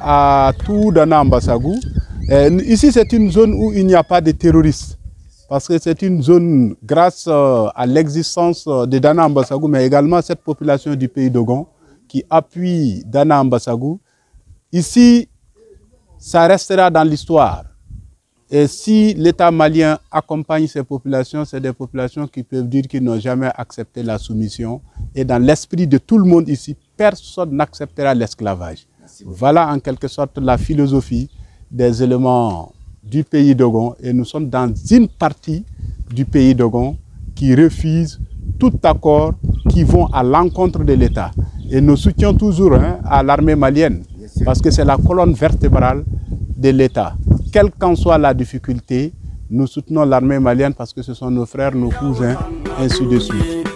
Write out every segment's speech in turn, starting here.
À tout Dana Ambassagu. Ici, c'est une zone où il n'y a pas de terroristes. Parce que c'est une zone, grâce à l'existence de Dana Ambassagu, mais également cette population du pays Dogon qui appuie Dana Ambassagu. Ici, ça restera dans l'histoire. Et si l'État malien accompagne ces populations, c'est des populations qui peuvent dire qu'ils n'ont jamais accepté la soumission. Et dans l'esprit de tout le monde ici, personne n'acceptera l'esclavage. Voilà en quelque sorte la philosophie des éléments du pays Dogon. Et nous sommes dans une partie du pays Dogon qui refuse tout accord qui vont à l'encontre de l'État. Et nous soutenons toujours à l'armée malienne, parce que c'est la colonne vertébrale de l'État. Quelle qu'en soit la difficulté, nous soutenons l'armée malienne parce que ce sont nos frères, nos cousins, ainsi de suite.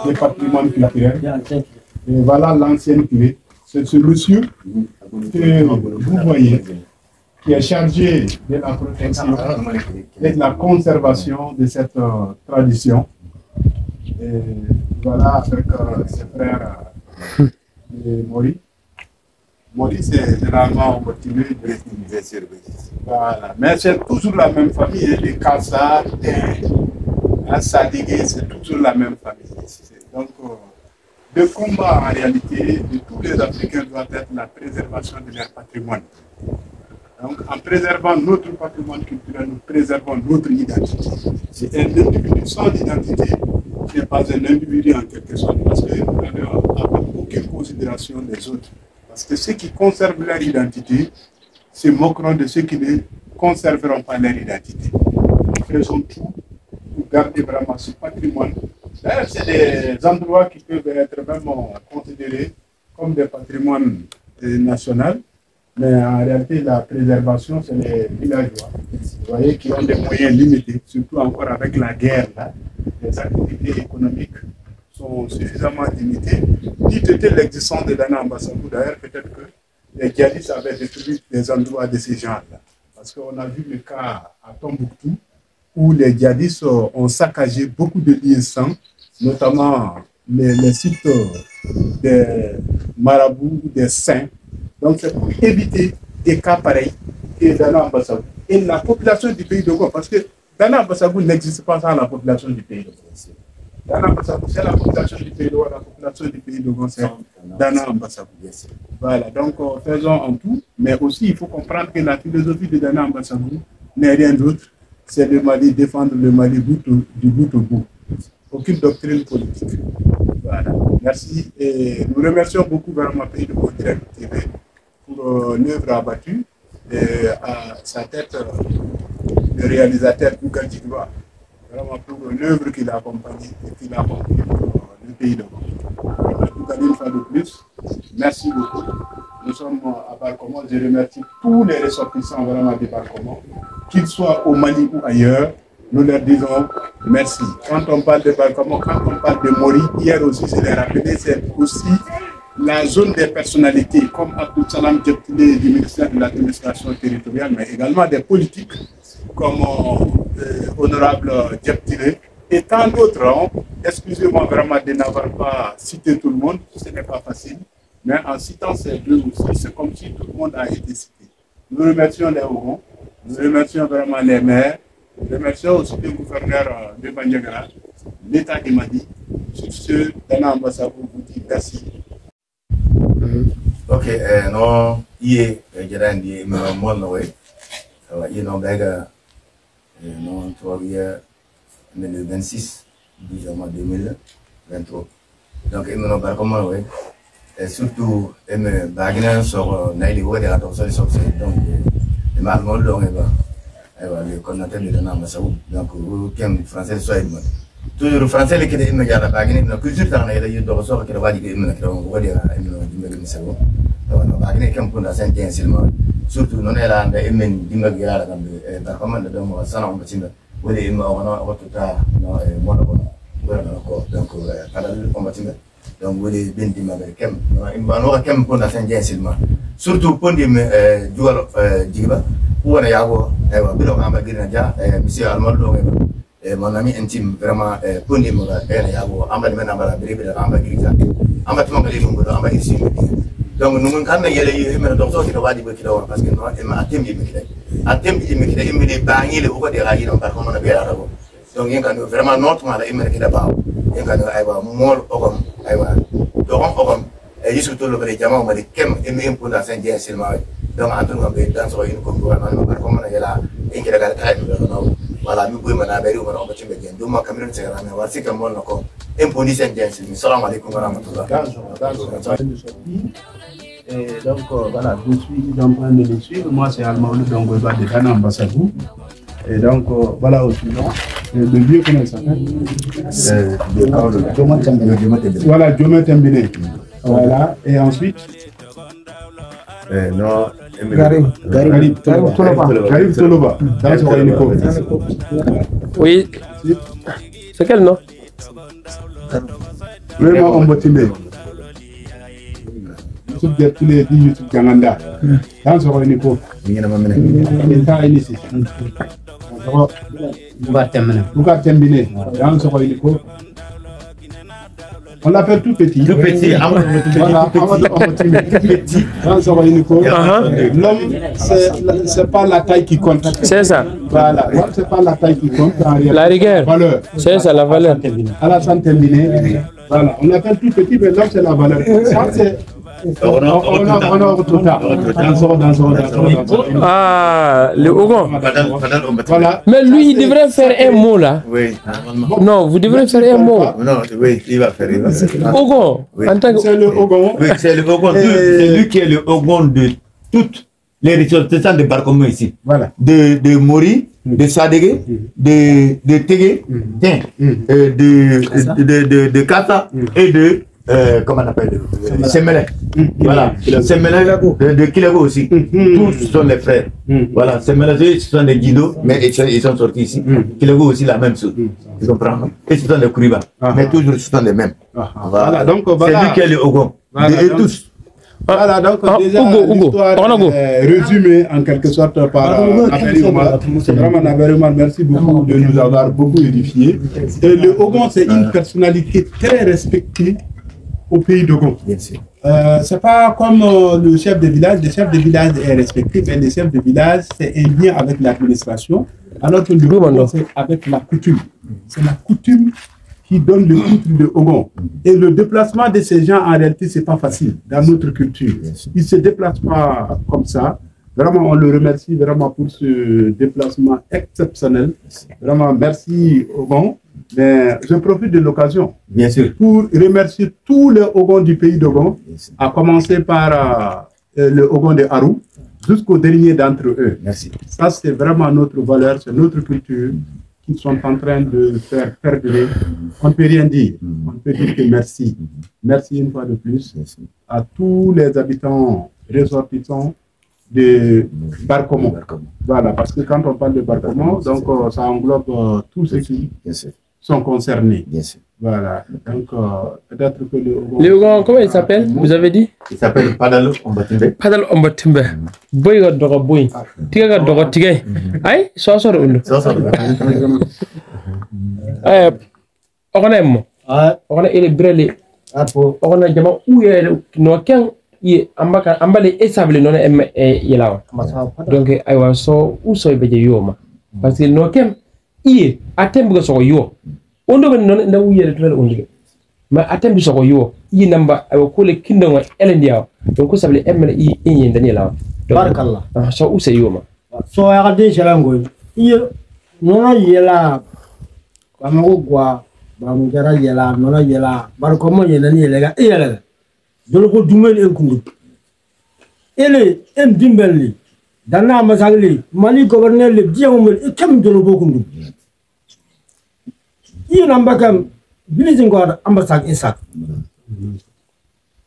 Les patrimoines culturels. Et voilà l'ancienne clé. C'est ce monsieur que vous voyez qui est chargé de la protection et de la conservation de cette tradition. Et voilà avec ses frères Mori. Mori, c'est généralement continué de voilà. Mais c'est toujours la même famille. Les Kassar, les Sadigué, c'est toujours la même famille. Donc, le combat en réalité de tous les Africains doit être la préservation de leur patrimoine. Donc, en préservant notre patrimoine culturel, nous préservons notre identité. C'est un individu sans identité, qui n'est pas un individu en quelque sorte, parce que nous n'avons aucune considération des autres. Parce que ceux qui conservent leur identité se moqueront de ceux qui ne conserveront pas leur identité. Nous faisons tout pour garder vraiment ce patrimoine. D'ailleurs, c'est des endroits qui peuvent être vraiment considérés comme des patrimoines nationaux. Mais en réalité, la préservation, c'est les villageois. Vous voyez, qui ont des moyens limités, surtout encore avec la guerre, là. Les activités économiques sont suffisamment limitées. Si c'était l'existence de Dana Ambassagu, d'ailleurs, peut-être que les djihadistes avaient détruit des endroits de ces gens-là. Parce qu'on a vu le cas à Tombouctou, où les djihadistes ont saccagé beaucoup de lieux saints, notamment les sites des marabouts, des saints. Donc c'est pour éviter des cas pareils que Dana Ambassagu. Et la population du pays Dogon, parce que Dana Ambassagu n'existe pas sans la population du pays Dogon. Dana Mbassabou, c'est la population du pays Dogon, la population du pays Dogon, c'est Dana Mbassabou. Voilà, donc faisons en tout, mais aussi il faut comprendre que la philosophie de Dana Mbassabou n'est rien d'autre, c'est le Mali, défendre le Mali du bout au bout. Aucune doctrine politique. Voilà, merci. Et nous remercions beaucoup vraiment Pays Dogon Direct TV pour l'œuvre abattue et à sa tête, le réalisateur Bouka Djigba, vraiment pour l'œuvre qu'il a accompagnée et qu'il a accompli pour le Pays Dogon. Une fois de plus, merci beaucoup. Nous sommes à Barcomo. Je remercie tous les ressortissants vraiment de Barcomo, qu'ils soient au Mali ou ailleurs. Nous leur disons merci. Quand on parle de Barcomo, quand on parle de Mori, hier aussi, je l'ai rappelé, c'est aussi la zone des personnalités, comme Abdou Salam Djeptile du ministère de l'administration territoriale, mais également des politiques, comme honorable Djeptile, et tant d'autres. Excusez-moi vraiment de n'avoir pas cité tout le monde, ce n'est pas facile, mais en citant ces deux aussi, c'est comme si tout le monde a été cité. Nous remercions les Ogons, nous remercions vraiment les maires, nous remercions aussi le gouverneur de Bandiagara, l'État de Mali. Sur ce, Dana Mbassabou vous dit merci. Ok, non, hier, j'ai mon non, 3 le 26 du mois 2023. Donc, il me pas comment, et surtout, il me bague sur Naïli, de la torsion de sortie. Donc, il m'a demandé le connateur de Dana Mbassabou. Donc, vous qui êtes français, soyez moi. Toujours le français, qui est immédiat à la bague, la culture dans les deux ressorts qui va dire qu'il me surtout non è la emen dimba gira la da comando da mo sana on batimba wole imma ona otuta no mono bono wala ko donc kada on batimba donc wole ben dimba be kem no imba no kem pona san jensilma surtout pondi me juwalo jigiba wona yago e wa bilo amba girna ja monsieur almado do mon ami intime vraiment pondi mo e yago amba men amba bire amba girja amba tumangali mo do amba isi donc nous avons des docteurs qui doivent dire parce que nous avons des bagnes de beaucoup de rails dans par contre on a bien donc il y a vraiment notre mal à émerger d'abord il y a mol ogam aywa donc et surtout le diamant on a des kem et pour la saint jean seulement donc en tout cas dans so une comme par contre on a là et qui regarde time voilà nous pouvons na beri on va te mettre donc ma caméra c'est là mais voici comme on ko imponi saint jean salam alaykoum wa rahmatullah. Et donc voilà, je suis en train de le suivre. Moi, c'est Almaoulou Dongoba de Dana Mbassabou. Et donc voilà au suivant. Le vieux, comment il s'appelle voilà, Djoma Tembine. Voilà, et ensuite non, Garib Toloba. Oui, c'est quel nom? Vraiment, on va t'aimer. Tous les YouTube Gananda. Dans ce niveau, il est ici. Dans ce niveau, on l'appelle tout petit. Tout petit, voilà, tout petit. Dans ce niveau, l'homme, c'est pas la taille qui compte. C'est ça. Voilà, c'est pas la taille qui compte. La rigueur. Valeur. C'est ça, la valeur. À la santé, voilà, on l'appelle tout petit, mais l'homme, c'est la valeur. Ça, c'est. On a tout tard. Ah, le Ogon. Voilà. Mais lui, il devrait faire un mot là. Oui, non, vous devrez faire un mot. Non, oui, il va faire. Ogon. En tant que... C'est le Ogon. Oui, c'est le Ogon. C'est lui qui est le Ogon de toutes les ressortissants de Barcomo ici. Voilà. De Mori, de Sadege, de Tégué, de Kata et de. Comment on appelle Semele. Voilà, Semele de Kilago aussi. Tous sont les frères. Voilà, Semele, ce sont des guidos, mais ils sont sortis ici. Kilago aussi la même chose. Tu comprends? Et ce sont des Kuriba. Mais toujours ce sont les mêmes. Voilà, donc c'est lui qui est le Ogon. Et tous. Voilà, donc déjà l'histoire résumée en quelque sorte par Naberi Omar. Vraiment Naberi Omar, merci beaucoup de nous avoir beaucoup édifié. Et le Ogon, c'est une personnalité très respectée au pays d'Ogon. C'est pas comme le chef de village. Le chef de village est respecté, mais le chef de village, c'est un lien avec l'administration. Alors que le Ogon, c'est avec la coutume. C'est la coutume qui donne le titre de Ogon. Et le déplacement de ces gens, en réalité, c'est pas facile dans notre culture. Ils se déplacent pas comme ça. Vraiment, on le remercie vraiment pour ce déplacement exceptionnel. Vraiment, merci Ogon. Mais je profite de l'occasion pour remercier tous les Ogons du pays d'Ogon, à commencer par le Ogon de Arou, jusqu'au dernier d'entre eux. Merci. Ça, c'est vraiment notre valeur, c'est notre culture qu'ils sont en train de faire perdurer. On ne peut rien dire. On ne peut dire que merci. Merci une fois de plus à tous les habitants ressortissants de Barcomont. Voilà, parce que quand on parle de Barcomont, donc ça englobe tous ceux qui sont concernés. Voilà, donc peut-être que le Ogon, comment il s'appelle? Vous avez dit? Il s'appelle Padalo Ombatimbe. Padalo Ombatimbe. Boy ga dogo boy. Tiga ga dogo tigay. Ay, so so do. Ogonem. Ogona ele brele. Ogona jama uye no ken ye ambale esable non yelawa. Donc ay wa so uso be je yoma. Parce que no ken iye atembugo so yo. Ondo ben non na uye de ondo. Ma atembi so yo. Yi namba ay ko le kindo wa elendia. Donc ko sable emle yi yin daniela. Barakallah. So uso yoma. So ya de shalango. Iye no yela. Kamago gwa bamujara yela no yela. Barkomo yela ni yela yela. Dolo ko dumel en kungu. Ele en dimbelli. Dana masagli mali gouverneur le diamol e kam dolo bokundu. Yi namba kam bilizin god ambassade isak.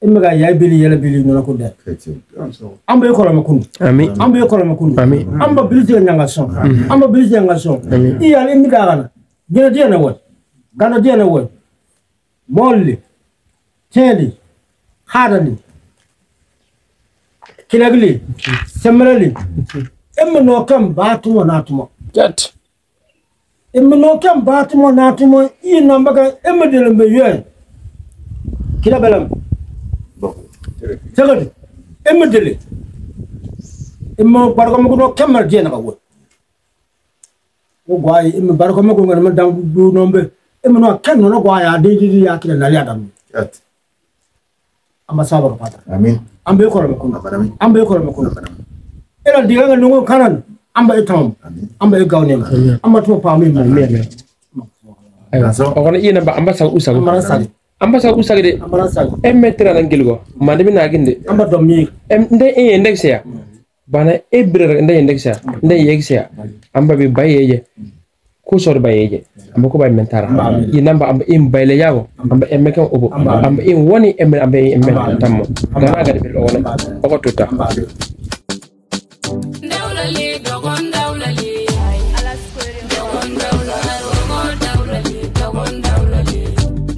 Emga ya bili yela bili no ko de. Amba ko la makundu. Amin. Amba ko la makundu. Amin. Amba bilizin nyanga son. Amba bilizin nyanga son. Yi ya emi dagana. Gena diana won. Gana diana won. Molli. Teli. Hadali. Kilagli. Semrali. Emno kam batumo natumo. Jet. Emno kam batumo natumo i nambaga emdele mbeyo. Kilabelam. Sagadi. Emdele. Emmo barko mo kamar diana gawo. O gwai em barko mo ngam dam du nombe. Emno kan no gwaya de ya kila nali adam. Amba sabar pata. Amin. Ambe ko la ko. Ambe ko la ko. Ela diga ngo kanan amba etam. Amba e gawnem. Amba to pa mi mi. Aywa. Ogona ina ba amba sa usago. Amba sa usago de. Amba sa. Metra nan gilgo. Mande mi na ginde. Amba dom mi. Nde index ya. Bana ebre nde index ya. Nde yex ya. Amba bi bayeje. Ko sor bayeje. Amba ko bay mentara. Yinamba amba im bayle yago. Amba emeka obo. Amba im woni amba em tammo. Dana ga de bil ogona. Oko tuta. Dawlali dogon dawlali ala square dogon dawlali dogon dawlali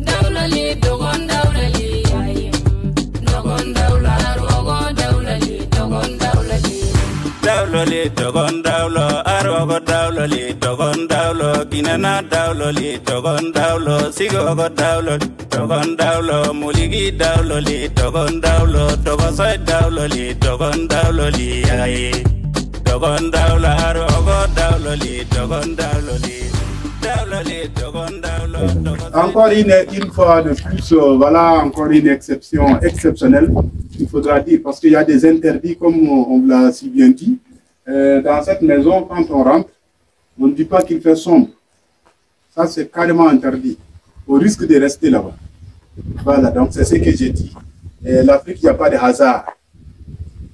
dawlali dogon dawlali dogon dawlali dogon dawlali dogon dawlali dawlali dogon dawlo arogo dawlali dogon dawlo kinana dawlali dogon dawlo sigogo dawlali dogon dawlo muligi dawlali dogon dawlo dogosay dawlali dogon dawlali ay dogon dawlo arogo dawlali dogon dawlali dawlali dogon dawlo. Encore une fois de plus, voilà encore une exception exceptionnelle, il faudra dire, parce qu'il y a des interdits, comme on l'a si bien dit. Dans cette maison, quand on rentre, on ne dit pas qu'il fait sombre. Ça, c'est carrément interdit, au risque de rester là-bas. Voilà, donc c'est ce que j'ai dit. L'Afrique, il n'y a pas de hasard.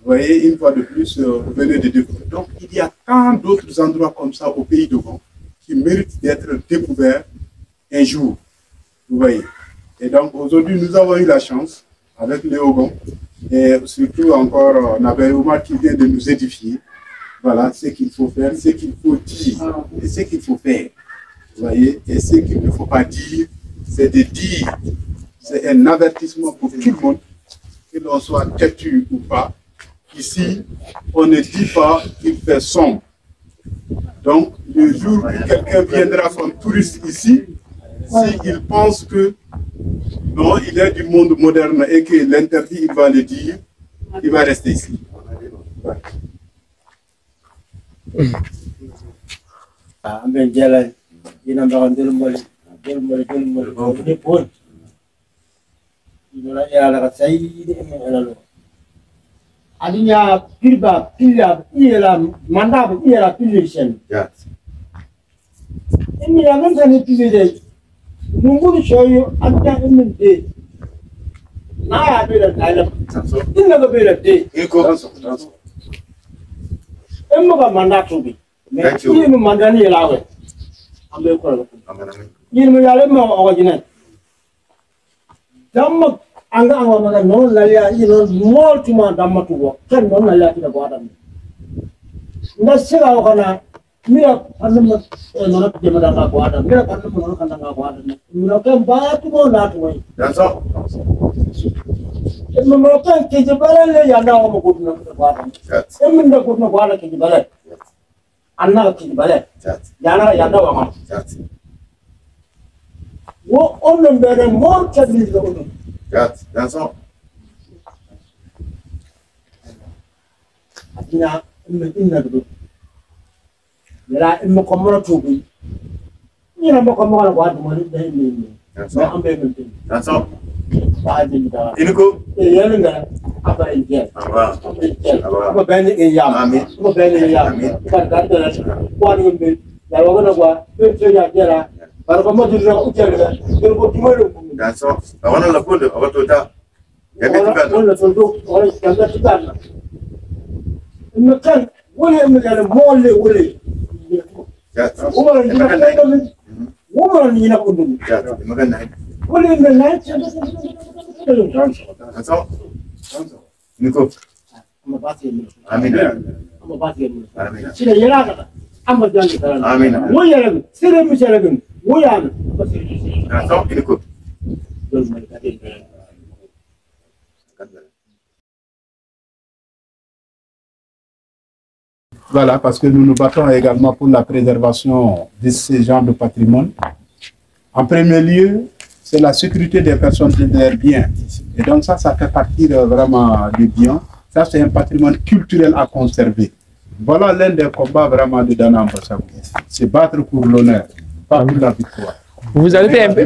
Vous voyez, une fois de plus, vous venez de découvrir. Donc, il y a tant d'autres endroits comme ça au pays d'Ogon qui méritent d'être découverts un jour. Vous voyez. Et donc, aujourd'hui, nous avons eu la chance, avec les Ogon, et surtout encore, on avait Oumar qui vient de nous édifier. Voilà ce qu'il faut faire, ce qu'il faut dire et ce qu'il faut faire. Vous voyez, et ce qu'il ne faut pas dire, c'est de dire. C'est un avertissement pour tout le monde, que l'on soit têtu ou pas. Ici, on ne dit pas qu'il fait sombre. Donc, le jour où quelqu'un viendra comme touriste ici, s'il pense que non, il est du monde moderne et que l'interdit, il va le dire, il va rester ici. Adinya pirba pilla ila mandaba ila pillation. Yes. Ini yang kan pille dai. Mungu shoyu anta in day. Na ya be da kalam. Inna ga be da day. Iko. Emma ba manda tubi. Ini mandani ila we. Ambe ko. Ini mo yale mo awajina. Damma anga anga maga non lalia ino moltuma damma tuwo ken non lalia ina go adam nda sira o kana mira annama non ko jema da go adam mira annama non kana go adam mira ken ba tu mo na tu wai Danso. emma mo ken ke jebala le ya na mo go na go adam emma nda go na go adam ke jebala anna ke jebala ya na ya da wa ma wo onon be de mo tabli go no Yes, danso. Adina inna do. Yara immo komoro tubi. Ina mo komoro ko adu mo de ni. Danso. Ambe men. Danso. Ba de da. Iniko. Yele nga aba inje. Aba. Aba bani in yam. Amin. Aba bani in yam. Ba da da. Kwa ni mbe. Ya wa na kwa. Pe ya jera. Ba ko mo jira ko jera. Ko ko tumero. Danso. Awana la kunde, awatota. Wala tondo, wala kanga tikana. Mmekan, wala mmekana mole wala. Wala ni na wala ni na kundu. Wala ni na Danso. Niko. Amin. Sila yala amma jani kana. Amin. Wo yala, sira mi sira gun. Wo yala. Danso. Niko. Voilà, parce que nous nous battons également pour la préservation de ces genres de patrimoine. En premier lieu, c'est la sécurité des personnes et de leurs biens. Et donc ça fait partie vraiment des biens. Ça, c'est un patrimoine culturel à conserver. Voilà l'un des combats vraiment de Dana Ambassago. C'est battre pour l'honneur, pas pour la victoire. Vous allez faire un peu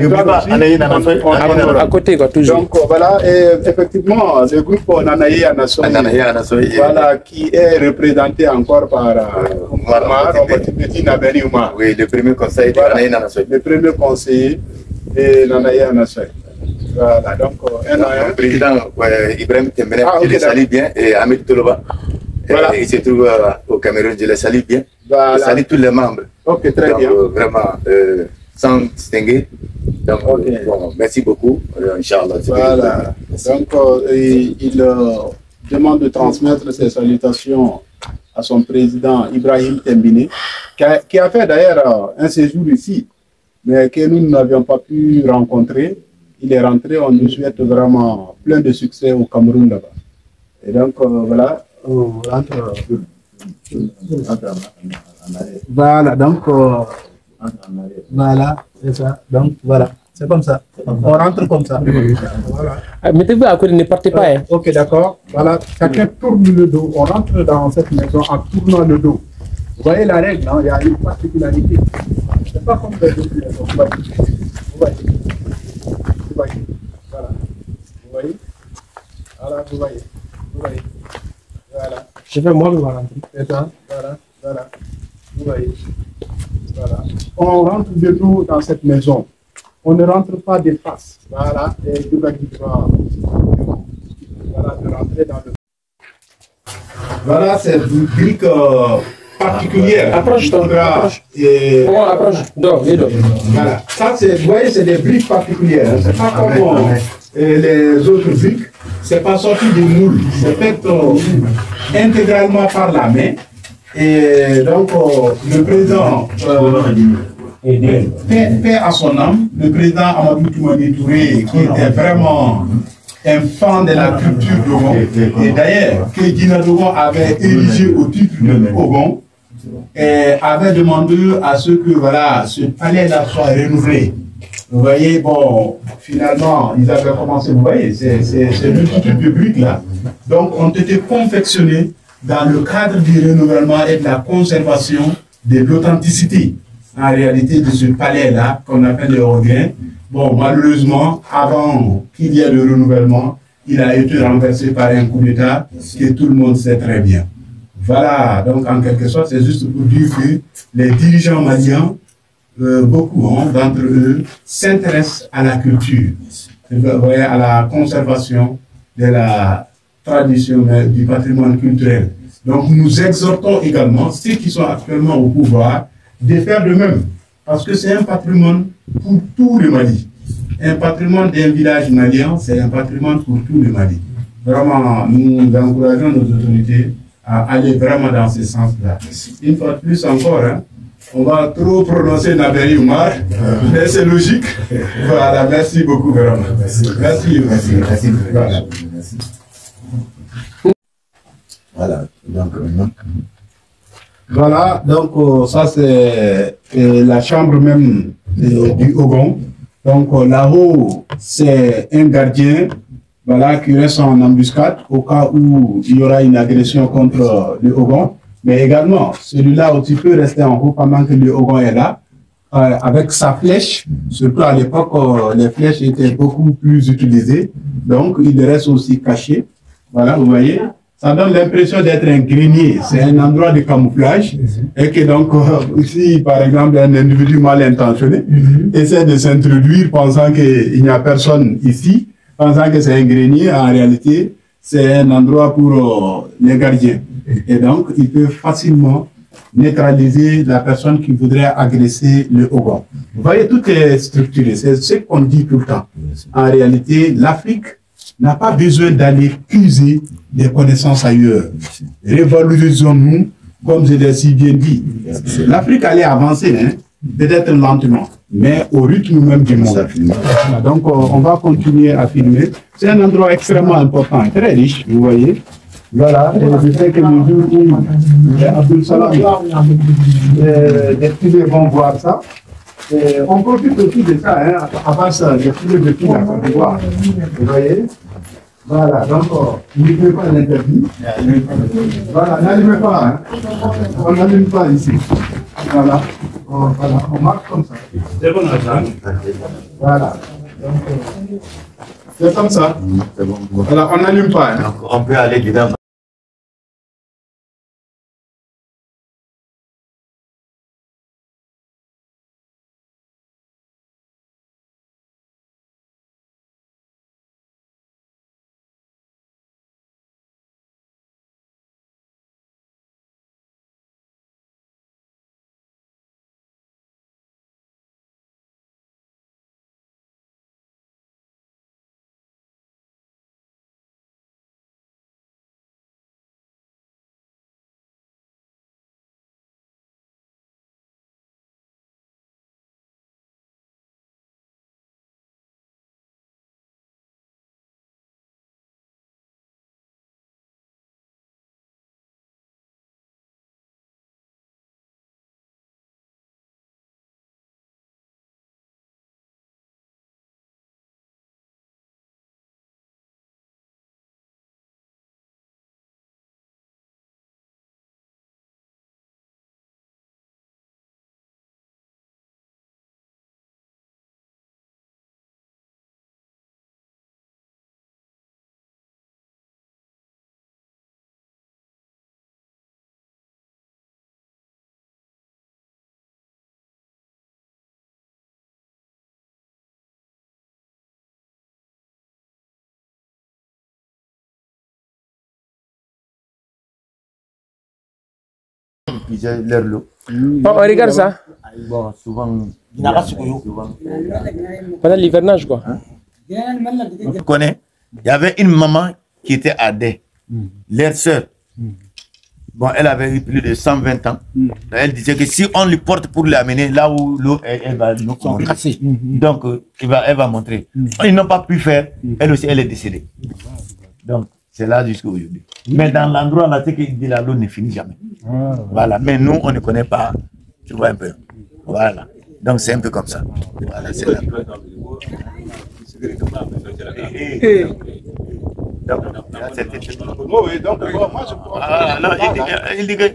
à côté, quoi, toujours. Donc voilà, et effectivement, le groupe Nanaye Anasoy, voilà, qui est représenté encore par oui, le premier conseiller de Nanaye Anasoy. Le premier conseiller de Nanaye Anasoy. Voilà, donc le président Ibrahim Tembele, je le salue bien, et Hamid Toloba. Voilà. Il se trouve au Cameroun, je le salue bien. Voilà. Je salue tous les membres. Ok, très bien. Vraiment, sans distinguer. Donc, bon, merci beaucoup. Inch'Allah. Voilà. Donc, il demande de transmettre ses salutations à son président Ibrahim Tembele, qui a fait d'ailleurs un séjour ici, mais que nous n'avions pas pu rencontrer. Il est rentré, on lui souhaite vraiment plein de succès au Cameroun là-bas. Et donc, voilà. Voilà, donc, voilà, c'est ça. Donc, voilà, c'est comme ça. On rentre comme ça. Voilà. Mettez-vous à côté, ne partez pas. Hein. Ok, d'accord. Voilà, chacun tourne le dos. On rentre dans cette maison en tournant le dos. Vous voyez la règle, hein? Il y a une particularité. C'est pas comme les autres maisons. Vous voyez. Vous voyez. Voilà. Vous voyez. Voilà, vous voyez. Vous voyez. Voilà. Je vais moi me rentrer. C'est ça. Voilà. Voilà. Vous voyez. Voilà. On rentre de dos dans cette maison. On ne rentre pas de face. Voilà. Et de voilà, de rentrer dans le. Voilà, c'est une brique particulière. Approche-toi. Approche. Approche. Voilà. Ça, c'est, vous voyez, c'est des briques particulières. C'est pas comme les autres briques. C'est pas sorti du moule. C'est fait intégralement par la main. Et donc, le président, paix à son âme, le président Amadou Toumani Touré, qui était vraiment un fan de la culture Dogon, et d'ailleurs, que Guina Dogon avait érigé au titre de Dogon, et avait demandé à ce que voilà, ce palais-là soit renouvelé. Vous voyez, bon, finalement, ils avaient commencé, vous voyez, c'est multitude de briques là. Donc, ont été confectionnés dans le cadre du renouvellement et de la conservation de l'authenticité. en réalité de ce palais-là qu'on appelle le Ogain. Bon, malheureusement, avant qu'il y ait le renouvellement, il a été renversé par un coup d'État que tout le monde sait très bien. Voilà, donc en quelque sorte, c'est juste pour dire que les dirigeants maliens, beaucoup d'entre eux, s'intéressent à la culture, à la conservation de la tradition, du patrimoine culturel. Donc nous exhortons également ceux qui sont actuellement au pouvoir de faire de même, parce que c'est un patrimoine pour tout le Mali. Un patrimoine d'un village malien, c'est un patrimoine pour tout le Mali. Vraiment, nous encourageons nos autorités à aller vraiment dans ce sens-là. Une fois de plus encore, hein, on va trop prononcer Naberi Oumar, mais c'est logique. Voilà, merci beaucoup vraiment. Merci. Voilà. Voilà, donc Voilà, donc ça c'est la chambre même du Ogon. Donc là-haut, c'est un gardien, voilà, qui reste en embuscade au cas où il y aura une agression contre le Ogon. Mais également, celui-là aussi peut rester en haut pendant que le Ogon est là, avec sa flèche. Surtout à l'époque, les flèches étaient beaucoup plus utilisées. Donc il reste aussi caché. Voilà, vous voyez. Ça donne l'impression d'être un grenier. C'est un endroit de camouflage. Et que donc, si par exemple un individu mal intentionné essaie de s'introduire pensant qu'il n'y a personne ici, pensant que c'est un grenier, en réalité, c'est un endroit pour les gardiens. Et donc, il peut facilement neutraliser la personne qui voudrait agresser le Ogon. Vous voyez, tout est structuré. C'est ce qu'on dit tout le temps. En réalité, l'Afrique n'a pas besoin d'aller puiser des connaissances ailleurs. Révalorisons-nous, comme je l'ai si bien dit. L'Afrique allait avancer, hein, peut-être lentement, mais au rythme même du monde. Donc, on va continuer à filmer. C'est un endroit extrêmement important, très riche, vous voyez. Voilà, et je sais que le jour où Abdul Salam, des filets vont voir ça. Et on profite aussi de ça, hein, avant ça, des filets de filles à Côte d'Ivoire. Vous voyez? Voilà, donc, n'oubliez pas l'interdit. Voilà, n'allumez pas, hein. On n'allume pas ici. Voilà, on marque comme ça. C'est bon, voilà. C'est comme ça. Voilà, on n'allume pas, hein. on peut aller dedans. Leur lot. On regarde ça. Bon, souvent. Pendant l'hivernage, quoi. On connaît. Il y avait une maman qui était à Dé, leur sœur. Bon, elle avait eu plus de 120 ans. Elle disait que si on lui porte pour l'amener là où l'eau elle va nous casser. Donc, elle va montrer. Ils n'ont pas pu faire. Elle aussi, elle est décédée. Donc, c'est là jusqu'à aujourd'hui. Mais dans l'endroit là, c'est qu'il dit la l'eau ne finit jamais. Voilà. Mais nous, on ne connaît pas. Tu vois un peu. Voilà. Donc, c'est un peu comme ça. Voilà, c'est là. Oui, donc bon, moi je crois non, il dit que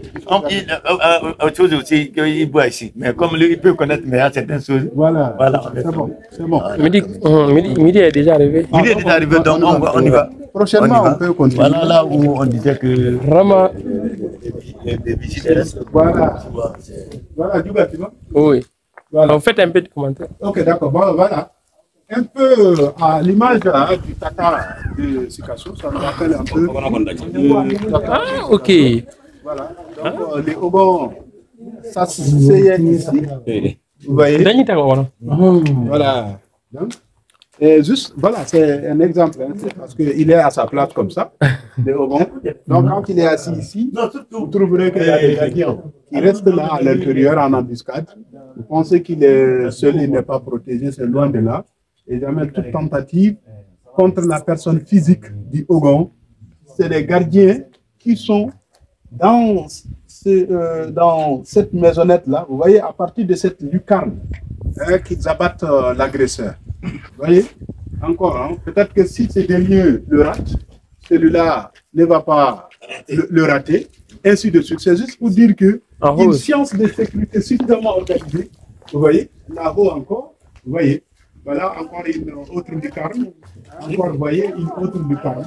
autre chose aussi qu'il boit ici. Mais comme lui, il peut connaître certaines choses. voilà, Voilà. c'est bon, c'est bon. Midi est déjà arrivé. Il est déjà arrivé, donc on y va. Prochainement, on peut continuer. Voilà là où on disait que Rama, les visites. Voilà, voilà, Djouga, tu vois. oui. Voilà. On fait un peu de commentaires. Ok, d'accord, bon, voilà. Un peu à l'image du Tata de Sikasso, ça me rappelle un peu. Ah, ok. Voilà, donc les Ogons, ça c'est ici. Vous voyez? Voilà. Donc, et juste, voilà, c'est un exemple, hein, c'est parce qu'il est à sa place comme ça, les Ogons. Donc, quand il est assis ici, vous trouverez qu'il y a des gardiens qui restent là à l'intérieur en embuscade. Vous pensez qu'il est seul, il n'est pas protégé, c'est loin de là. Et jamais toute tentative contre la personne physique du Ogon. C'est les gardiens qui sont dans cette maisonnette-là. Vous voyez, à partir de cette lucarne, qu'ils abattent l'agresseur. Vous voyez, encore, hein, peut-être que si ces deux lieux le ratent, celui-là ne va pas le rater, ainsi de suite. C'est juste pour dire que une science de sécurité suffisamment organisée, vous voyez, là-haut encore, vous voyez, voilà encore une autre lucarne, encore, vous voyez, une autre lucarne,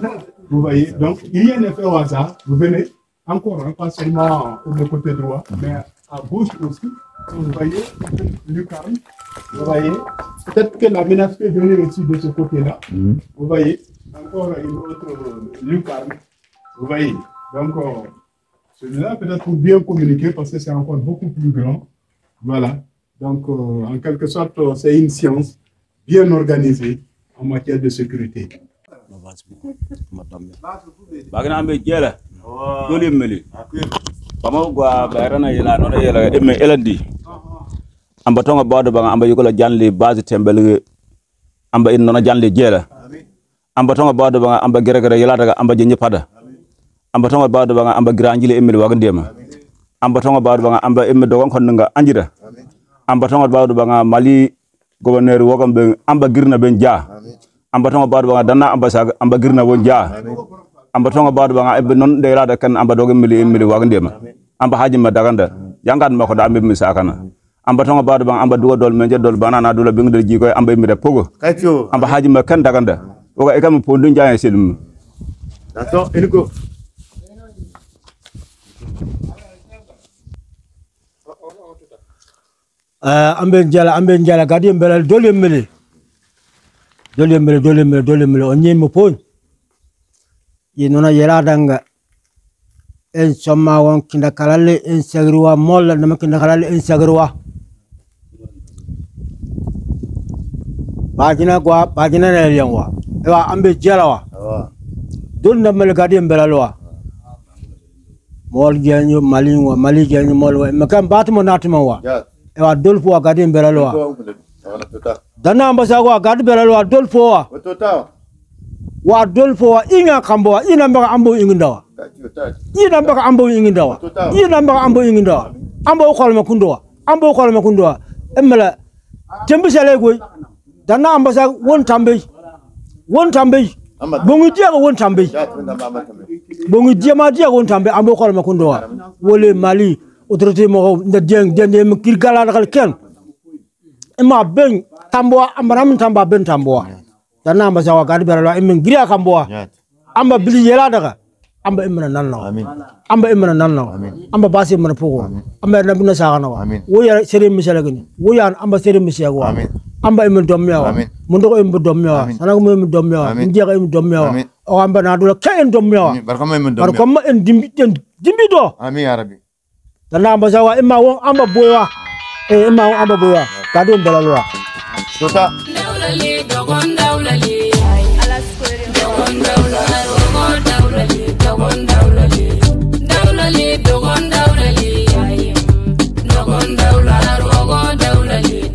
vous voyez, donc rien n'est fait au hasard, vous venez, encore, hein, pas seulement au côté droit, mais à gauche aussi, vous voyez, une lucarne, vous voyez, peut-être que la menace peut venir aussi de ce côté-là, vous voyez, encore une autre lucarne, vous voyez, donc celui-là peut-être pour bien communiquer parce que c'est encore beaucoup plus grand, voilà, donc en quelque sorte c'est une science bien organisée en matière de sécurité. bagana be jela dole meli pama gwa bayrana yela no yela emme elandi amba tonga bawdo banga amba yugola janli base tembel amba in no janli jela amba tonga bawdo banga amba gere yela daga amba jenye pada amba tonga bawdo banga amba granjile emme wagandema amba tonga bawdo banga amba emme dogon kon nga anjira amba tonga bawdo banga mali gouverneur wogam be amba girna ben dia amba tonga bawdo banga danna ambassade amba girna won dia amba tonga bawdo banga ebe non de rada kan amba dogo mili wagandema amba haji ma daganda yangan mako da ambe mi sakana amba tonga bawdo banga amba duwa dol menje dol banana dula bingde ji koy amba mi de pogo amba haji ma kan daganda woga e kam pondu njaay selum D'accord, et go. Amben jala gadi mbele dole mele onye mo pon ye nona yela danga en somma won kinda kalale en sagruwa molla nama kinda kalale en sagruwa bajina ne yanwa ewa ambe jala wa dol na mele gadi mbele lo mol genyo mali genyo mol wa makam batmo natma wa ewa dolfo wa gadi mbele wa dana ambasago wa gadi mbele wa dolfo wa dolfo wa inga kambo wa ina mbaka ambo ingindawa ina mbaka ambo ingindawa ambo kolma kundowa emela tembe sale goy dana ambasago won tambe bongi dia won tambe ambo kolma kundowa wole mali autorité mo nda deng mo kirgala dal ken ma ben tamboa ambaram tamba ben tamboa dana amba sawa gadi berala emin giriya kamboa amba bili yela daga amba emna nanno amba basi emna pogo amba na bina saga nawa wo ya sere misala gani wo ya amba sere misala wa amba emin dommewa mo ndo em dommewa sana ko em dommewa ndiya em dommewa o amba na do ka en dommewa barkama en dimbi do amin ya rabbi dana amba sawa emma won amba boya kadu mbalalwa tota Dawlali dogon dawlali dogon dawlali dogon dawlali dogon dawlali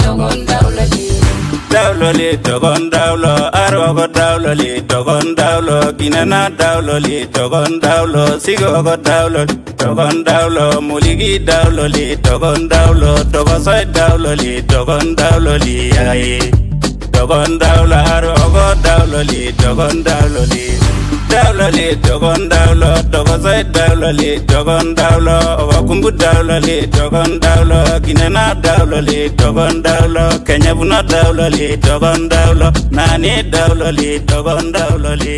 dogon dawlali dawloli dogon dawlo arwogo dawloli dogon dawlo ginana dawloli dogon dawlo sigogo dawloli dogon dawlo muligi dawloli dogon dawlo dogosoy dawloli dogon dawloli ay dogon dawlo arwogo dawloli dogon dawloli dawlo li dogon dawlo dogo sai dawlo li dogon dawlo wakumbu dawlo li dogon dawlo kinena dawlo li dogon dawlo kenya buna dawlo li dogon dawlo nani dawlo li dogon dawlo li